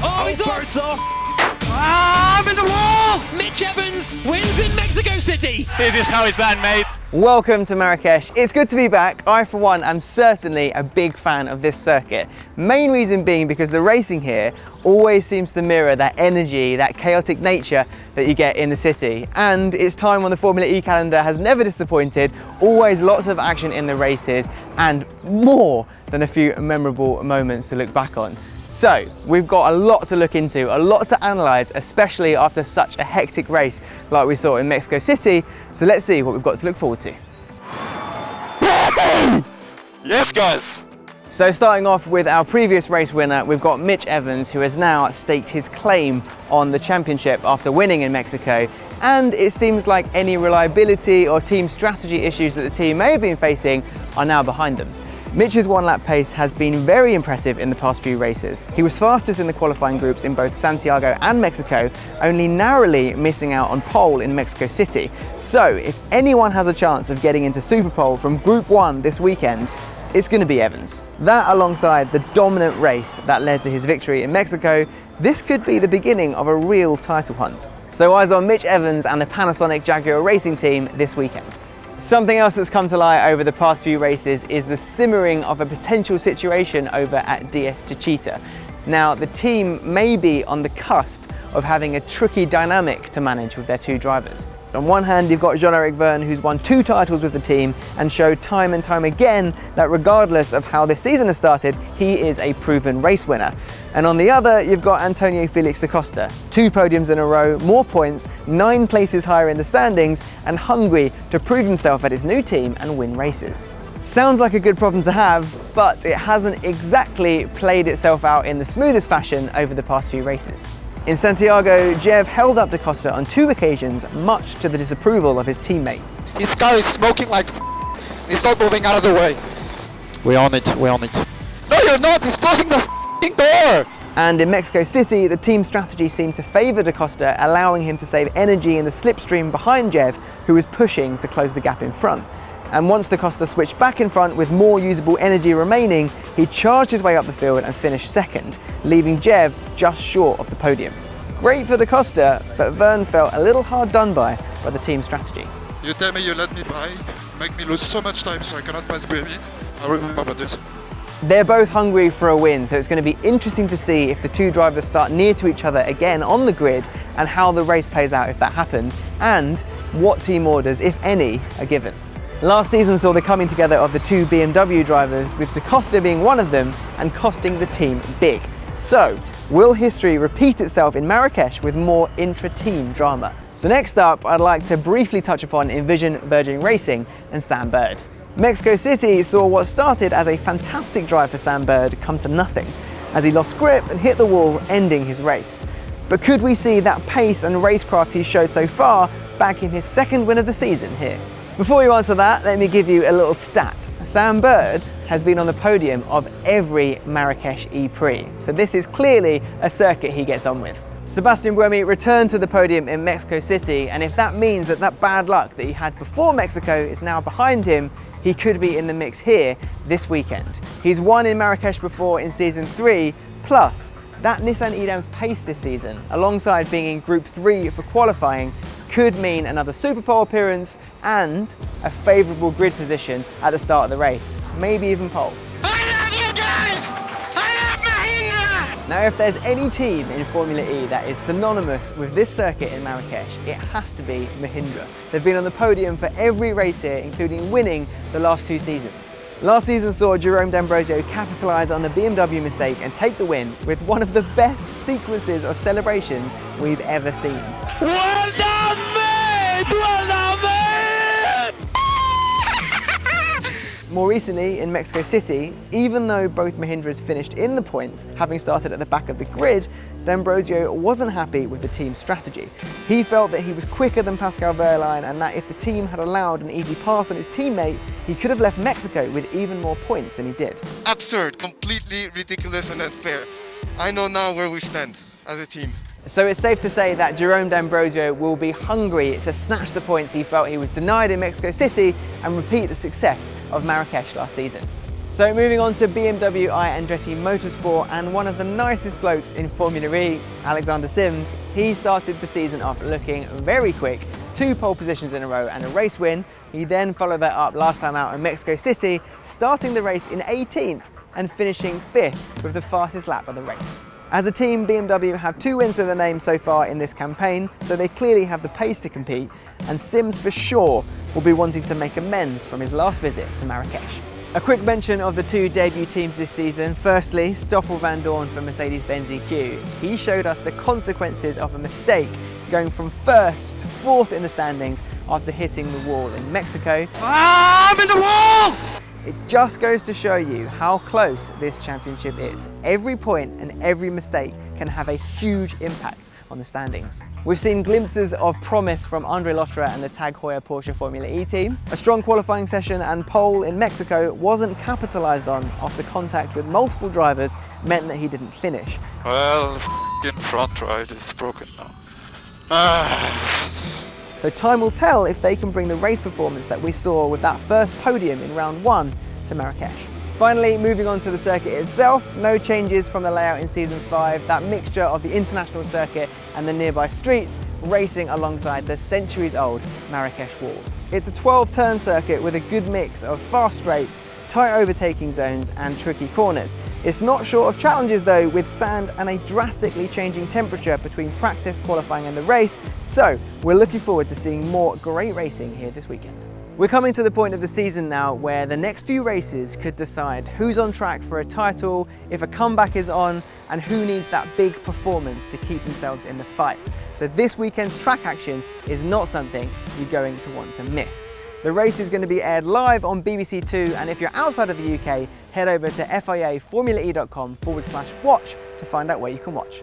Oh, it's Birds off. Ah, I'm in the wall! Mitch Evans wins in Mexico City. This is how it's done, mate. Welcome to Marrakesh. It's good to be back. I, for one, am certainly a big fan of this circuit. Main reason being because the racing here always seems to mirror that energy, that chaotic nature that you get in the city. And its time on the Formula E calendar has never disappointed. Always lots of action in the races and more than a few memorable moments to look back on. So, we've got a lot to look into, a lot to analyse, especially after such a hectic race like we saw in Mexico City. So let's see what we've got to look forward to. Yes, guys! So starting off with our previous race winner, we've got Mitch Evans, who has now staked his claim on the championship after winning in Mexico. And it seems like any reliability or team strategy issues that the team may have been facing are now behind them. Mitch's one-lap pace has been very impressive in the past few races. He was fastest in the qualifying groups in both Santiago and Mexico, only narrowly missing out on pole in Mexico City. So if anyone has a chance of getting into Super Pole from Group 1 this weekend, it's going to be Evans. That, alongside the dominant race that led to his victory in Mexico, this could be the beginning of a real title hunt. So eyes on Mitch Evans and the Panasonic Jaguar racing team this weekend. Something else that's come to light over the past few races is the simmering of a potential situation over at DS Techeetah. Now, the team may be on the cusp of having a tricky dynamic to manage with their two drivers. On one hand, you've got Vergne, who's won 2 titles with the team and showed time and time again that regardless of how this season has started, he is a proven race winner. And on the other, you've got Felix Costa, 2 podiums in a row, more points, 9 places higher in the standings, and hungry to prove himself at his new team and win races. Sounds like a good problem to have, but it hasn't exactly played itself out in the smoothest fashion over the past few races. In Santiago, Jev held up to Costa on 2 occasions, much to the disapproval of his teammate. This car is smoking like He's not moving out of the way. We on it. No, you're not! He's closing the door! And in Mexico City, the team strategy seemed to favour Da Costa, allowing him to save energy in the slipstream behind Jev, who was pushing to close the gap in front. And once Da Costa switched back in front with more usable energy remaining, he charged his way up the field and finished second, leaving Jev just short of the podium. Great for Da Costa, but Vergne felt a little hard done by the team strategy. You tell me you let me by, make me lose so much time so I cannot pass baby. I remember this. They're both hungry for a win, so it's going to be interesting to see if the two drivers start near to each other again on the grid and how the race plays out if that happens, and what team orders, if any, are given. Last season saw the coming together of the 2 BMW drivers, with Da Costa being one of them and costing the team big. So, will history repeat itself in Marrakesh with more intra-team drama? So next up, I'd like to briefly touch upon Envision Virgin Racing and Sam Bird. Mexico City saw what started as a fantastic drive for Sam Bird come to nothing, as he lost grip and hit the wall, ending his race. But could we see that pace and racecraft he showed so far back in his 2nd win of the season here? Before you answer that, let me give you a little stat. Sam Bird has been on the podium of every Marrakesh E-Prix, so this is clearly a circuit he gets on with. Sebastian Buemi returned to the podium in Mexico City, and if that means that bad luck that he had before Mexico is now behind him, he could be in the mix here this weekend. He's won in Marrakesh before in season 3, plus that Nissan Edam's pace this season, alongside being in Group 3 for qualifying, could mean another Super Pole appearance and a favourable grid position at the start of the race, maybe even pole. I love you guys! I love Mahindra! Now, if there's any team in Formula E that is synonymous with this circuit in Marrakesh, it has to be Mahindra. They've been on the podium for every race here, including winning the last 2 seasons. Last season saw Jerome D'Ambrosio capitalise on the BMW mistake and take the win with one of the best sequences of celebrations we've ever seen. Well done, mate! Well done, mate! More recently, in Mexico City, even though both Mahindras finished in the points, having started at the back of the grid, D'Ambrosio wasn't happy with the team's strategy. He felt that he was quicker than Pascal Wehrlein and that if the team had allowed an easy pass on his teammate, he could have left Mexico with even more points than he did. Absurd, completely ridiculous and unfair. I know now where we stand as a team. So it's safe to say that Jerome D'Ambrosio will be hungry to snatch the points he felt he was denied in Mexico City and repeat the success of Marrakesh last season. So moving on to BMW I Andretti Motorsport, and one of the nicest blokes in Formula E, Alexander Sims, he started the season off looking very quick, 2 pole positions in a row and a race win. He then followed that up last time out in Mexico City, starting the race in 18th and finishing 5th with the fastest lap of the race. As a team, BMW have 2 wins to their name so far in this campaign, so they clearly have the pace to compete, and Sims for sure will be wanting to make amends from his last visit to Marrakesh. A quick mention of the 2 debut teams this season. Firstly, Stoffel van Dorn for Mercedes-Benz EQ. He showed us the consequences of a mistake, going from 1st to 4th in the standings after hitting the wall in Mexico. I'm in the wall! It just goes to show you how close this championship is. Every point and every mistake can have a huge impact on the standings. We've seen glimpses of promise from Andre Lotterer and the Tag Heuer Porsche Formula E team. A strong qualifying session and pole in Mexico wasn't capitalised on after contact with multiple drivers meant that he didn't finish. Well, the front right is broken now. So time will tell if they can bring the race performance that we saw with that first podium in round 1 to Marrakesh. Finally, moving on to the circuit itself, no changes from the layout in season 5, that mixture of the international circuit and the nearby streets racing alongside the centuries-old Marrakesh wall. It's a 12-turn circuit with a good mix of fast straights, tight overtaking zones and tricky corners. It's not short of challenges though, with sand and a drastically changing temperature between practice, qualifying and the race, so we're looking forward to seeing more great racing here this weekend. We're coming to the point of the season now where the next few races could decide who's on track for a title, if a comeback is on, and who needs that big performance to keep themselves in the fight. So this weekend's track action is not something you're going to want to miss. The race is going to be aired live on BBC Two, and if you're outside of the UK, head over to FIAFormulaE.com/watch to find out where you can watch.